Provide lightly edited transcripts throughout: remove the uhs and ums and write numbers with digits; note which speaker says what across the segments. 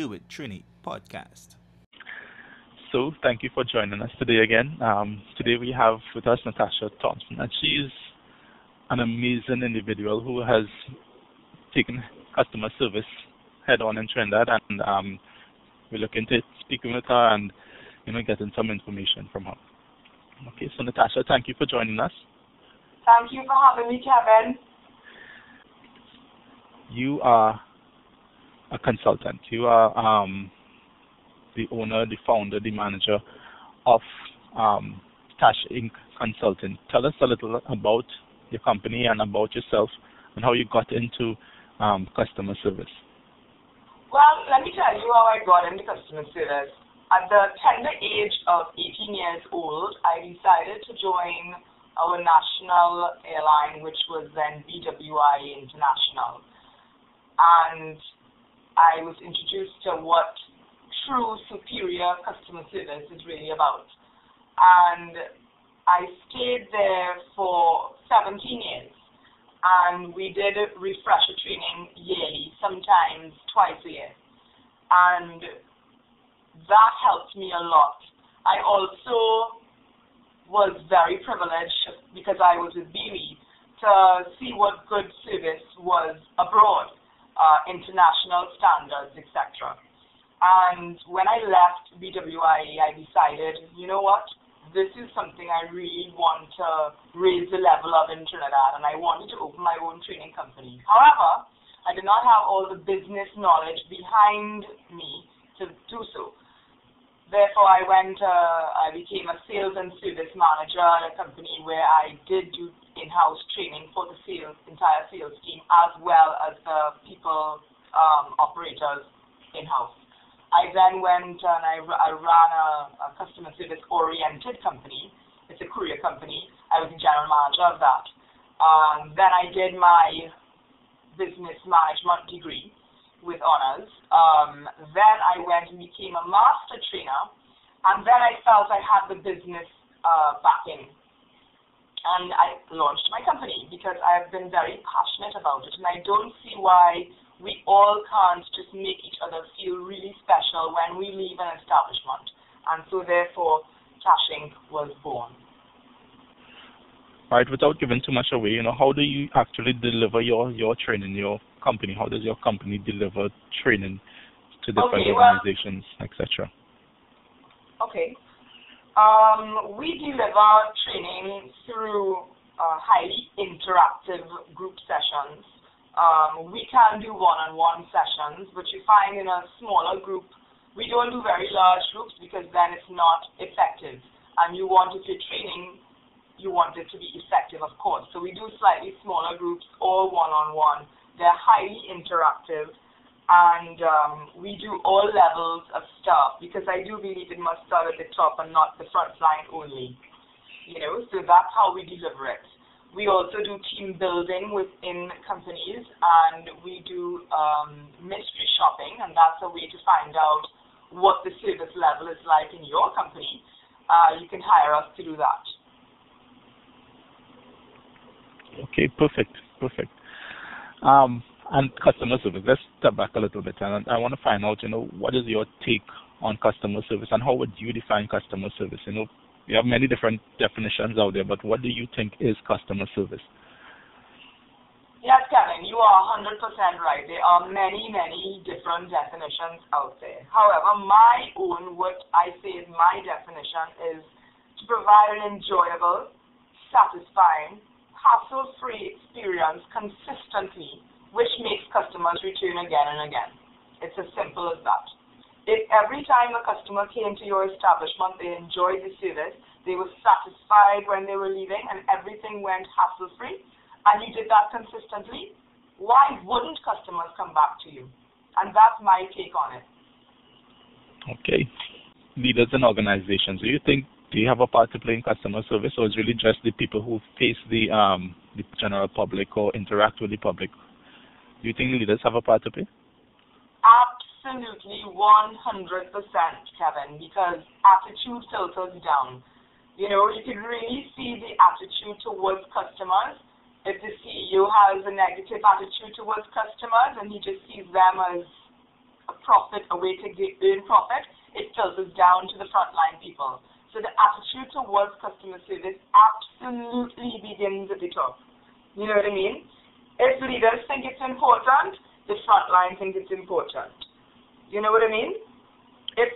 Speaker 1: Do-It-Trini podcast.
Speaker 2: So, thank you for joining us today again. Today we have with us Natasha Thompson, and she's an amazing individual who has taken customer service head on in Trinidad, and we're looking to speaking with her and getting some information from her. Okay, so Natasha, thank you for joining us.
Speaker 3: Thank you for having me, Kevin.
Speaker 2: You are a consultant. You are the owner, the founder, the manager of TashInc Consulting. Tell us a little about your company and about yourself and how you got into customer service.
Speaker 3: Well, let me tell you how I got into customer service. At the tender age of 18 years old, I decided to join our national airline, which was then BWI International. And I was introduced to what true superior customer service is really about. And I stayed there for 17 years. And we did refresher training yearly, sometimes twice a year. And that helped me a lot. I also was very privileged because I was with BWI to see what good service was abroad, international standards, etc. And when I left BWI, I decided, you know what, this is something I really want to raise the level of in Trinidad, and I wanted to open my own training company. However, I did not have all the business knowledge behind me to do so. Therefore, I became a sales and service manager at a company where I did do in-house training for the entire sales team, as well as the people operators in-house. I then went and I ran a customer service-oriented company. It's a courier company. I was the general manager of that. Then I did my business management degree with honors. Then I went and became a master trainer, and then I felt I had the business backing, and I launched my company because I've been very passionate about it, and I don't see why we all can't just make each other feel really special when we leave an establishment. And so therefore TashInc was born.
Speaker 2: Right, without giving too much away, how do you actually deliver your training, your company? How does your company deliver training to different organizations, etc.?
Speaker 3: Okay. We deliver training through highly interactive group sessions. We can do one-on-one sessions, but you find in a smaller group, we don't do very large groups because then it's not effective. And you want if you're training, you want it to be effective, of course. So we do slightly smaller groups or one-on-one. They're highly interactive, and we do all levels of staff because I do believe it must start at the top and not the front line only. So that's how we deliver it. We also do team building within companies, and we do mystery shopping, and that's a way to find out what the service level is like in your company. You can hire us to do that.
Speaker 2: Okay, perfect. And customer service, let's step back a little bit, and I want to find out, what is your take on customer service, and how would you define customer service? We have many different definitions out there, but what do you think is customer service?
Speaker 3: Yes, Kevin, you are 100% right. There are many, many different definitions out there. However, what I say is my definition is to provide an enjoyable, satisfying, hassle-free experience consistently, which makes customers return again and again. It's as simple as that. If every time a customer came to your establishment, they enjoyed the service, they were satisfied when they were leaving, and everything went hassle-free, and you did that consistently, why wouldn't customers come back to you? And that's my take on it.
Speaker 2: Okay. Leaders and organizations, do you have a part to play in customer service, or is it really just the people who face the general public or interact with the public? Do you think leaders have a part to play?
Speaker 3: Absolutely, 100%, Kevin, because attitude filters down. You can really see the attitude towards customers. If the CEO has a negative attitude towards customers and he just sees them as a profit, a way to earn profit, it filters down to the frontline people. So the attitude towards customer service absolutely begins at the top. You know what I mean? If leaders think it's important, the frontline think it's important. You know what I mean? If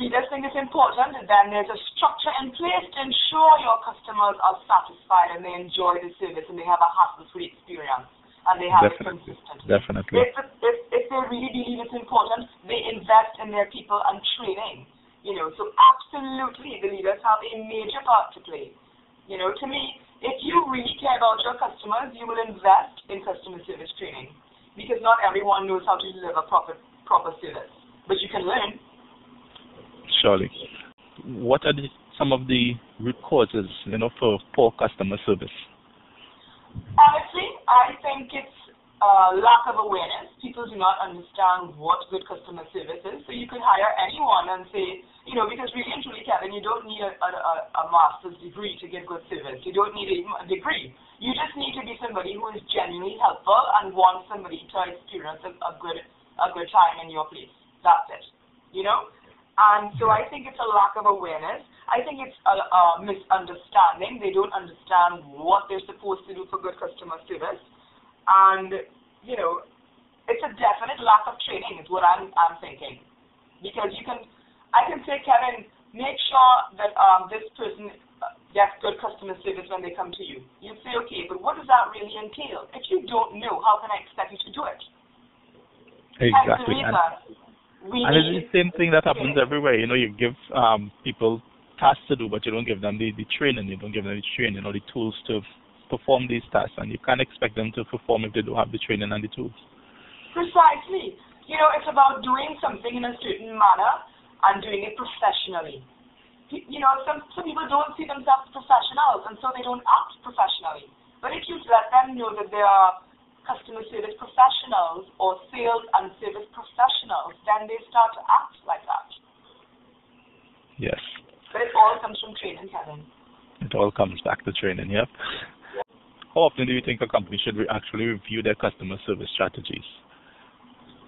Speaker 3: leaders think it's important, then there's a structure in place to ensure your customers are satisfied and they enjoy the service and they have a hassle-free experience and they have it consistently.
Speaker 2: Definitely.
Speaker 3: If they really believe it's important, they invest in their people and training. You know, so absolutely the leaders have a major part to play. You know, to me, if you really care about your customers, you will invest in customer service training because not everyone knows how to deliver proper service, but you can learn.
Speaker 2: Surely. What are some of the root causes, you know, for poor customer service?
Speaker 3: Honestly, I think it's lack of awareness. People do not understand what good customer service is. So you could hire anyone and say, you know, because really and truly, Kevin, you don't need a master's degree to give good service. You don't need a degree. You just need to be somebody who is genuinely helpful and wants somebody to experience a good time in your place. That's it. You know? And so I think it's a lack of awareness. I think it's a misunderstanding. They don't understand what they're supposed to do for good customer service. And, you know, it's a definite lack of training is what I'm thinking. Because I can say, Kevin, make sure that this person gets good customer service when they come to you. You'd say, okay, but what does that really entail? If you don't know, how can I expect you to do it?
Speaker 2: Exactly. And it's the same thing that happens everywhere. You know, you give people tasks to do, but you don't give them the training. You don't give them the training or the tools to perform these tasks, and you can't expect them to perform if they don't have the training and the tools.
Speaker 3: Precisely. You know, it's about doing something in a certain manner and doing it professionally. You know, some people don't see themselves as professionals, and so they don't act professionally. But if you let them know that they are customer service professionals or sales and service professionals, then they start to act like that.
Speaker 2: Yes.
Speaker 3: But it all comes from training, Kevin.
Speaker 2: It all comes back to training, yep. How often do you think a company should actually review their customer service strategies?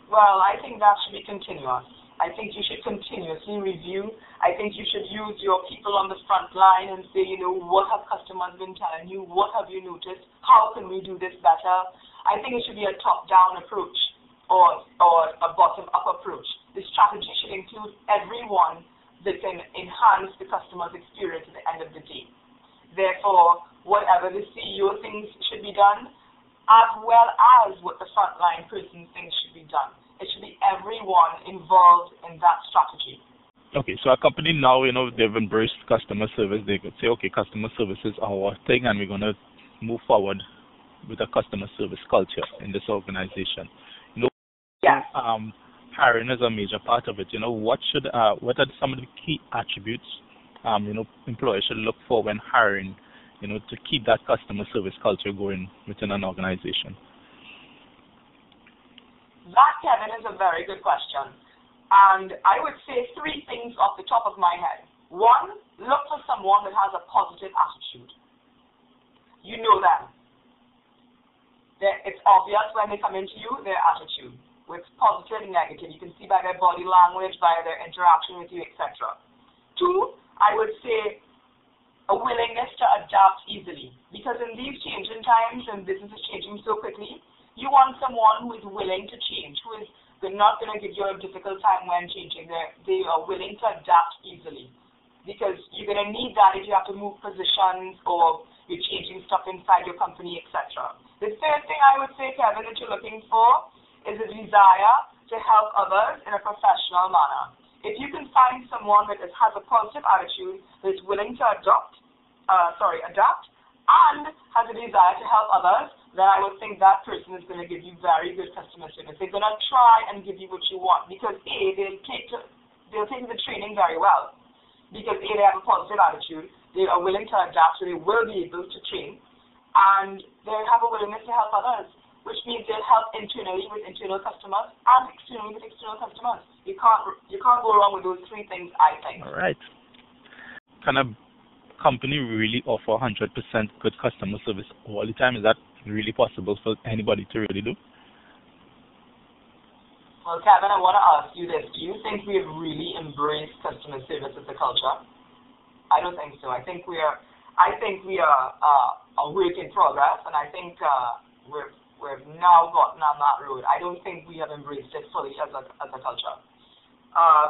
Speaker 3: Well, I think that should be continuous. I think you should continuously review. I think you should use your people on the front line and say, you know, what have customers been telling you? What have you noticed? How can we do this better? I think it should be a top-down approach or a bottom-up approach. The strategy should include everyone that can enhance the customer's experience at the end of the day. Therefore, whatever the CEO thinks should be done, as well as what the frontline person thinks should be done. It should be everyone involved in that strategy.
Speaker 2: Okay, so a company now, you know, they've embraced customer service. They could say, okay, customer service is our thing, and we're going to move forward with a customer service culture in this organization. You know,
Speaker 3: yes.
Speaker 2: Hiring is a major part of it. You know, what are some of the key attributes, you know, employers should look for when hiring, you know, to keep that customer service culture going within an organization?
Speaker 3: That, Kevin, is a very good question. And I would say three things off the top of my head. One, look for someone that has a positive attitude. You know them. It's obvious when they come into you, their attitude. It's positive and negative. You can see by their body language, by their interaction with you, etc. Two, I would say a willingness to adapt easily. Because in these changing times and business is changing so quickly, you want someone who is willing to change, who is not going to give you a difficult time when changing. They are willing to adapt easily. Because you're going to need that if you have to move positions or you're changing stuff inside your company, etc. The third thing I would say, Kevin, that you're looking for is a desire to help others in a professional manner. If you can find someone that has a positive attitude, that is willing to adapt, and has a desire to help others, then I would think that person is going to give you very good customer service. They're going to try and give you what you want because they'll take the training very well. Because they have a positive attitude, they are willing to adapt, so they will be able to train, and they have a willingness to help others, which means they'll help internally with internal customers and externally with external customers. You can't go wrong with those three things, I think.
Speaker 2: All right. Can a company really offer 100% good customer service all the time? Is that really possible for anybody to really do?
Speaker 3: Well, Kevin, I want to ask you this. Do you think we've really embraced customer service as a culture? I don't think so. I think we are a work in progress, and I think we've now gotten on that road. I don't think we have embraced it fully as a culture.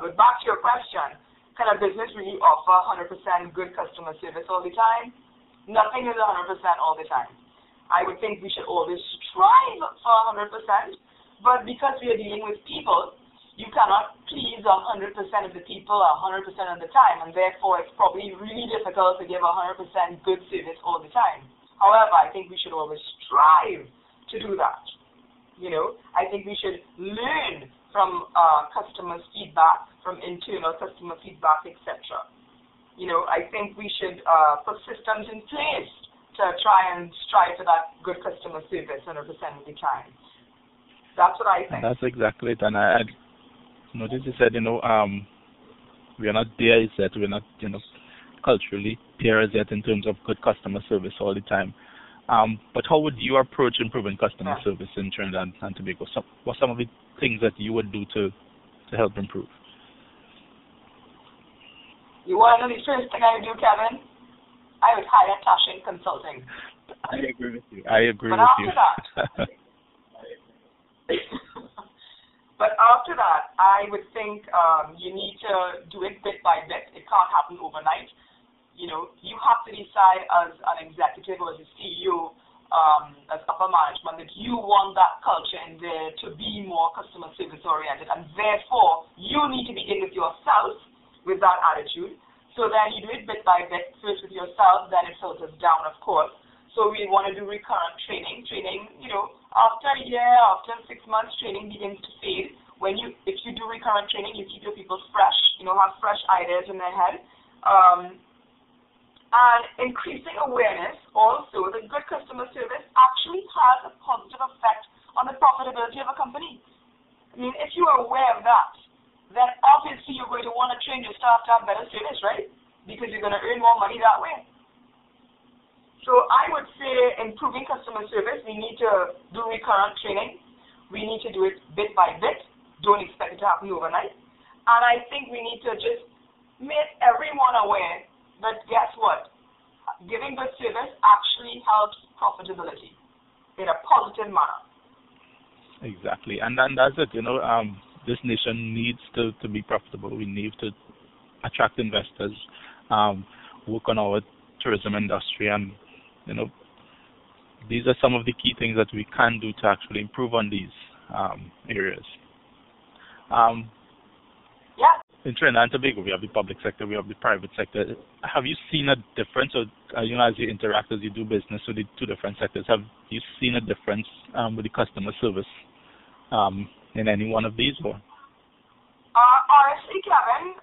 Speaker 3: But back to your question, can a business really offer 100% good customer service all the time? Nothing is 100% all the time. I would think we should always strive for 100%, but because we are dealing with people, you cannot please 100% of the people 100% of the time, and therefore it's probably really difficult to give 100% good service all the time. However, I think we should always strive to do that. I think we should learn from customers' feedback, from internal customer feedback, etc. I think we should put systems in place to try and strive for that good customer service 100% of the time. That's what I think.
Speaker 2: That's exactly it. And I noticed you said, we are not there yet. We're not, culturally there yet in terms of good customer service all the time. But how would you approach improving customer service in Trinidad and Tobago? What are some of the things that you would do to help improve?
Speaker 3: You want to know the first thing I would do, Kevin? I would hire TashInc Consulting.
Speaker 2: I agree with you.
Speaker 3: But after that, I would think you need to do it bit by bit. It can't happen overnight. You have to decide as an executive or as a CEO, as upper management, that you want that culture in there to be more customer service oriented, and therefore you need to begin with yourself with that attitude. So then you do it bit by bit, first with yourself, then it filters down, of course. So we want to do recurrent training. After a year, after 6 months, training begins to fade. If you do recurrent training, you keep your people fresh, have fresh ideas in their head. And increasing awareness also that good customer service actually has a positive effect on the profitability of a company. I mean, if you are aware of that, then obviously you're going to want to train your staff to have better service, right? Because you're going to earn more money that way. So I would say improving customer service, we need to do recurrent training. We need to do it bit by bit. Don't expect it to happen overnight. And I think we need to just make everyone aware that guess what? Giving good service actually helps profitability in a positive manner.
Speaker 2: Exactly. And that's it. This nation needs to be profitable. We need to attract investors, work on our tourism industry, and these are some of the key things that we can do to actually improve on these areas. In Trinidad and Tobago, we have the public sector, we have the private sector. Have you seen a difference, or as you interact, as you do business with the two different sectors, have you seen a difference with the customer service in any one of these? Or?
Speaker 3: Honestly, Kevin,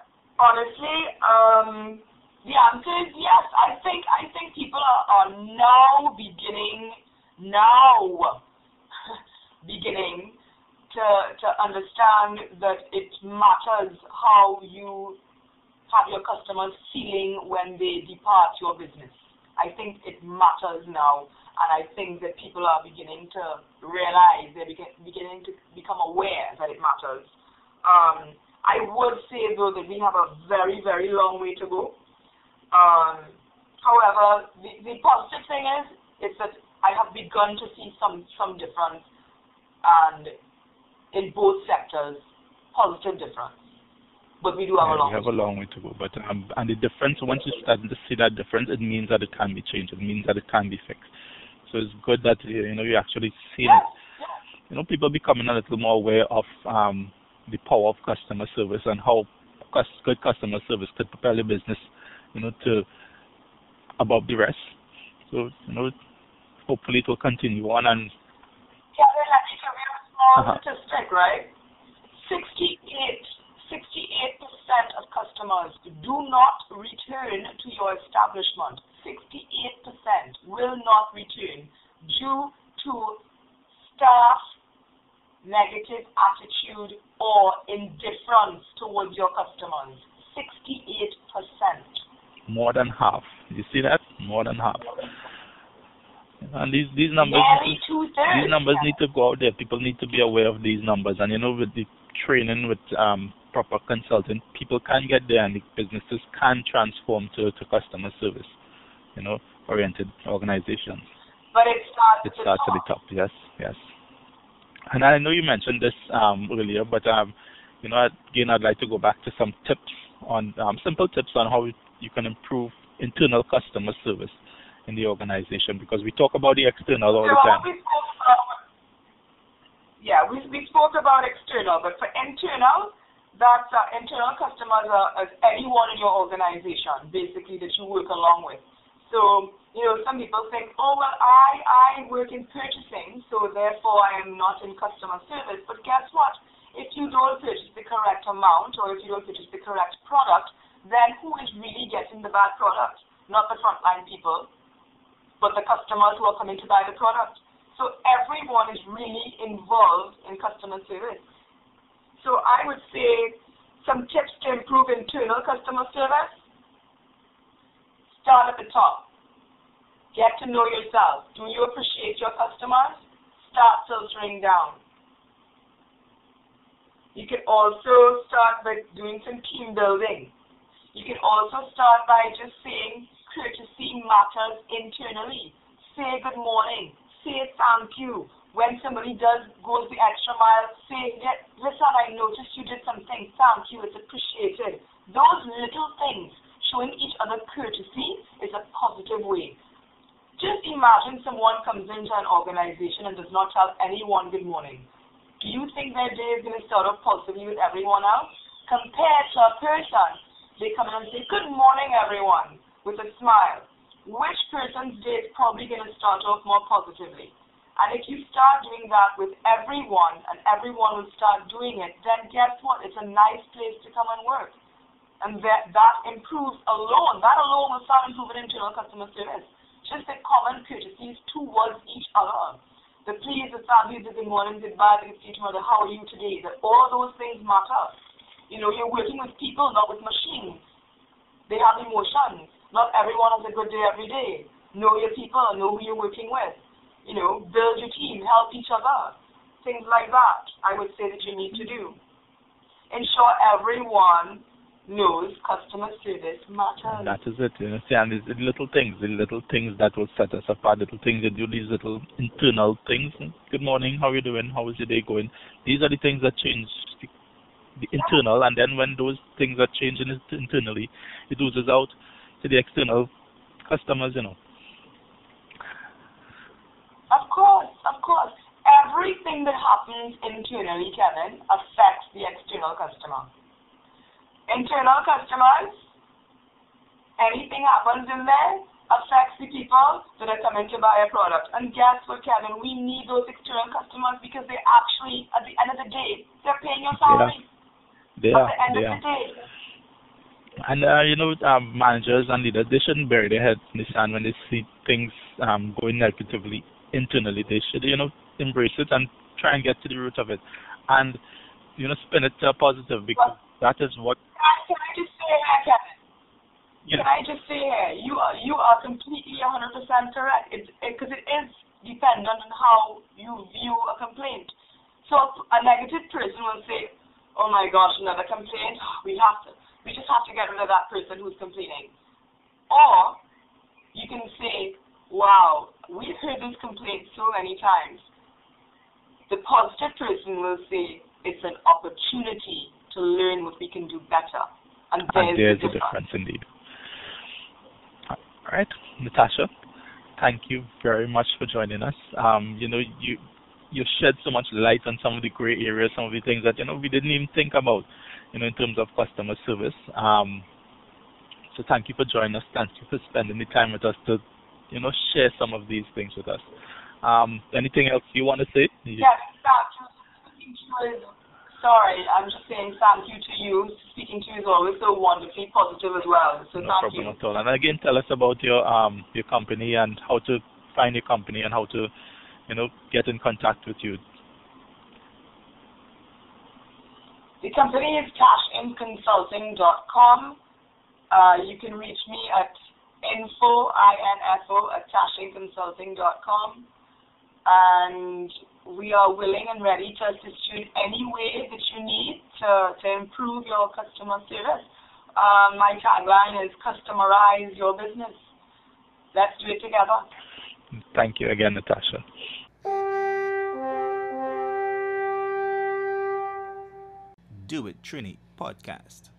Speaker 3: the answer is yes. I think people are now beginning to understand that it matters how you have your customers feeling when they depart your business. I think it matters now, and I think that people are beginning to realize, they're beginning to become aware that it matters. I would say, though, that we have a very, very long way to go. However, the positive thing is that I have begun to see some difference, and in both sectors, positive difference. But we do have a long way to go. We have a long way to go.
Speaker 2: But and the difference, once you start to see that difference, it means that it can be changed. It means that it can be fixed. So it's good that you actually see it. People becoming a little more aware of the power of customer service and how good customer service could propel your business, to above the rest. So hopefully it will continue on. And
Speaker 3: Kevin, let me give you a small statistic, right? 68% of customers do not return to your establishment. 68% will not return due to staff negative attitude or indifference towards your customers. 68%.
Speaker 2: More than half. You see that? More than half. And these numbers, these numbers need to go out there. People need to be aware of these numbers. And with the training, with proper consulting, people can get there and the businesses can transform to customer service, oriented organizations.
Speaker 3: But it starts
Speaker 2: at the top. Yes. And I know you mentioned this earlier, but again, I'd like to go back to some tips on simple tips on how you can improve internal customer service in the organization, because we talk about the external all the time.
Speaker 3: We spoke about external, but for internal, that's internal customers are anyone in your organization, basically, that you work along with. So, some people think, oh, well, I work in purchasing, so therefore I am not in customer service. But guess what? If you don't purchase the correct amount, or if you don't purchase the correct product, then who is really getting the bad product? Not the frontline people, but the customers who are coming to buy the product. So everyone is really involved in customer service. So I would say some tips to improve internal customer service. Start at the top. Get to know yourself. Do you appreciate your customers? Start filtering down. You can also start by doing some team building. You can also start by just saying courtesy matters internally. Say good morning. Say thank you. When somebody goes the extra mile, say, listen, I noticed you did something. Thank you. It's appreciated. Those little things, showing each other courtesy, is a positive way. Just imagine someone comes into an organization and does not tell anyone good morning. Do you think their day is going to start off positively with everyone else? Compared to a person, they come in and say, good morning, everyone, with a smile. Which person's day is probably going to start off more positively? And if you start doing that with everyone, and everyone will start doing it, then guess what? It's a nice place to come and work. And that improves alone. That alone will start improving internal customer service. Just the common courtesies towards each other. The please, the thank you, the good morning, goodbye, the good see tomorrow, how are you today? That all those things matter. You're working with people, not with machines. They have emotions. Not everyone has a good day every day. Know your people, know who you're working with. Build your team, help each other. Things like that, I would say that you need to do. Ensure everyone knows customer service matters.
Speaker 2: That is it. And it's the little things that will set us apart, little things that do, these little internal things. Good morning, how are you doing? How is your day going? These are the things that change the internal, and then when those things are changing internally, it oozes out to the external customers,
Speaker 3: Of course. Everything that happens internally, Kevin, affects the external customer. Internal customers, anything happens in there affects the people that are coming to buy a product. And guess what, Kevin? We need those external customers because they actually, at the end of the day, they're paying your salary.
Speaker 2: They are. At the end of the day. And, managers and leaders, they shouldn't bury their heads in the sand when they see things going negatively internally. They should, embrace it and try and get to the root of it. And, spin it to a positive, because that is what...
Speaker 3: Can I just say here, Kevin? Yeah. Can I just say here, you are completely 100% correct, because it is dependent on how you view a complaint. So a negative person will say, oh my gosh, another complaint, we just have to get rid of that person who's complaining. Or you can say, wow, we've heard this complaint so many times. The positive person will say, it's an opportunity to learn what we can do better. And there's the difference
Speaker 2: indeed. All right, Natasha, thank you very much for joining us. You shed so much light on some of the gray areas, some of the things that we didn't even think about, in terms of customer service. So thank you for joining us. Thank you for spending the time with us to, share some of these things with us. Anything else you want to say?
Speaker 3: Yes, sorry, I'm just saying thank you to you. Speaking to you is always so wonderfully positive as well. So
Speaker 2: no
Speaker 3: thank
Speaker 2: problem
Speaker 3: you.
Speaker 2: At all. And again, tell us about your company and how to find your company and how to, get in contact with you.
Speaker 3: The company is TashIncConsulting.com. You can reach me at info@tashincconsulting.com. And we are willing and ready to assist you in any way that you need. to improve your customer service. My tagline is customize your business. Let's do it together.
Speaker 2: Thank you again, Natasha.
Speaker 1: Do-It-Trini podcast.